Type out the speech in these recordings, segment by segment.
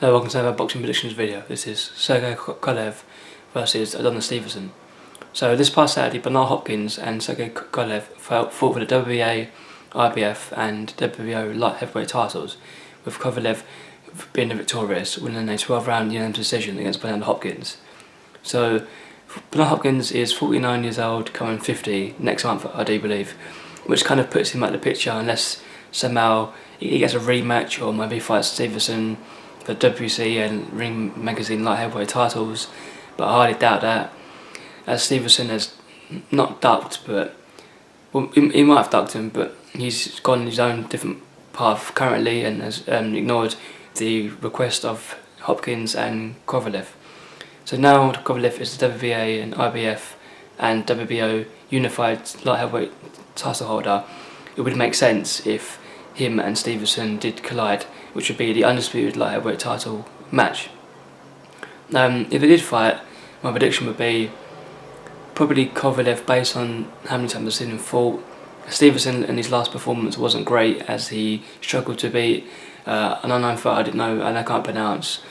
Hello, welcome to another boxing predictions video. This is Sergey Kovalev versus Adonis Stevenson. So this past Saturday, Bernard Hopkins and Sergey Kovalev fought for the WBA, IBF and WBO light heavyweight titles, with Kovalev being the victorious, winning a 12-round unanimous decision against Bernard Hopkins. So Bernard Hopkins is 49 years old, coming 50 next month, I do believe, which kind of puts him out of the picture unless somehow he gets a rematch or maybe fights Stevenson for WC and Ring Magazine light heavyweight titles, but I highly doubt that, as Stevenson has not ducked, but well, he might have ducked him, but he's gone his own different path currently and has ignored the request of Hopkins and Kovalev. So now Kovalev is the WBA and IBF and WBO unified light heavyweight title holder. It would make sense if him and Stevenson did collide, which would be the undisputed light heavyweight title match. If they did fight, my prediction would be probably Kovalev, based on how many times I've seen him fought. Stevenson in his last performance wasn't great, as he struggled to beat an unknown fighter I didn't know and I can't pronounce.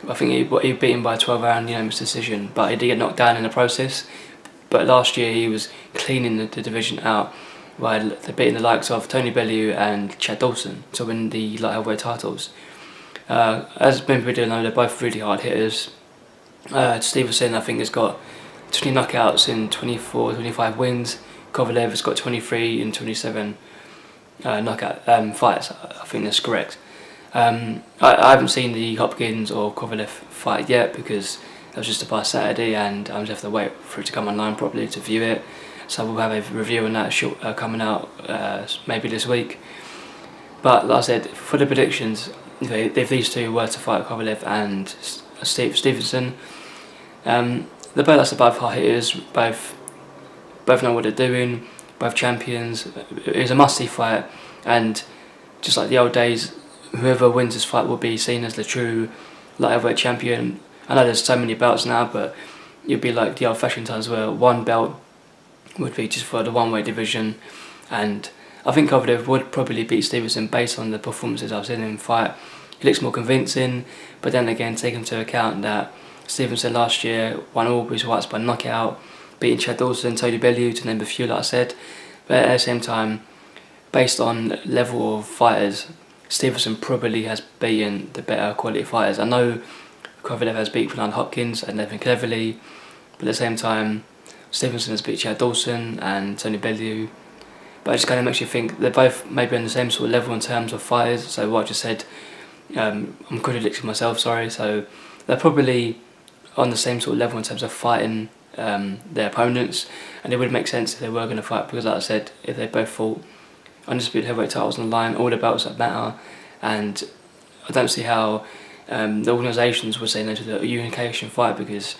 I think he beat him by a 12-round unanimous decision, but he did get knocked down in the process. But last year he was cleaning the division out, while they're beating the likes of Tony Bellew and Chad Dawson to win the light heavyweight titles. As many people know, they're both really hard hitters. Stevenson, I think, has got 20 knockouts in 25 wins. Kovalev has got 23 in 27 knockout fights. I think that's correct. I haven't seen the Hopkins or Kovalev fight yet because that was just a past Saturday, and I'm just have to wait for it to come online properly to view it. So we'll have a review on that coming out maybe this week. But like I said, for the predictions, if these two were to fight, Kovalev and Stevenson, they're both hard hitters, both know what they're doing, both champions. It's a must-see fight, and just like the old days, whoever wins this fight will be seen as the true light heavyweight champion. I know there's so many belts now, but it'd be like the old-fashioned times where one belt would be just for the one-weight division, and I think Kovalev would probably beat Stevenson based on the performances I've seen him fight. He looks more convincing, but then again, take into account that Stevenson last year won all his fights by knockout, beating Chad Dawson, Tony Bellew, to name a few, like I said. But at the same time, based on level of fighters, Stevenson probably has beaten the better quality fighters. I know Kovalev has beat Bernard Hopkins and Nevin Cleverly, but at the same time, Stevenson has beat Chad Dawson and Tony Bellew. But it just kind of makes you think they're both maybe on the same sort of level in terms of fighters. So what I just said, I'm contradicting myself, sorry. So they're probably on the same sort of level in terms of fighting their opponents, and it would make sense if they were going to fight, because like I said, if they both fought undisputed heavyweight titles on the line, all the belts that matter, and I don't see how the organisations would say no to the unification fight, because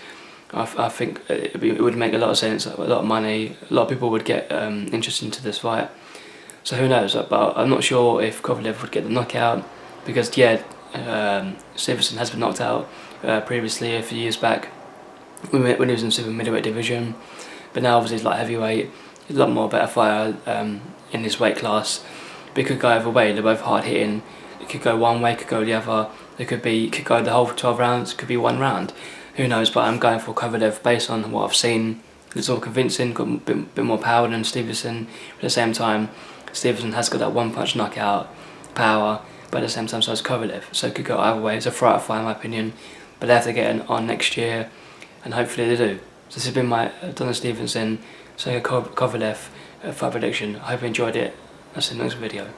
I think it would make a lot of sense, a lot of money, a lot of people would get interested into this fight. So who knows, but I'm not sure if Kovalev would get the knockout, because Stevenson has been knocked out previously a few years back when he was in the super middleweight division, but now obviously he's light heavyweight. He's a lot more better fighter in this weight class. But it could go either way. They're both hard hitting. It could go one way, it could go the other. It could go the whole 12 rounds. It could be one round. Who knows? But I'm going for Kovalev based on what I've seen. It's all convincing. Got a bit more power than Stevenson. But at the same time, Stevenson has got that one-punch knockout power. But at the same time, so has Kovalev. So it could go either way. It's a fight, in my opinion. But they have to get it on next year, and hopefully they do. So this has been my Adonis Stevenson, Sergey Kovalev fight prediction. I hope you enjoyed it. I'll see you in the next video.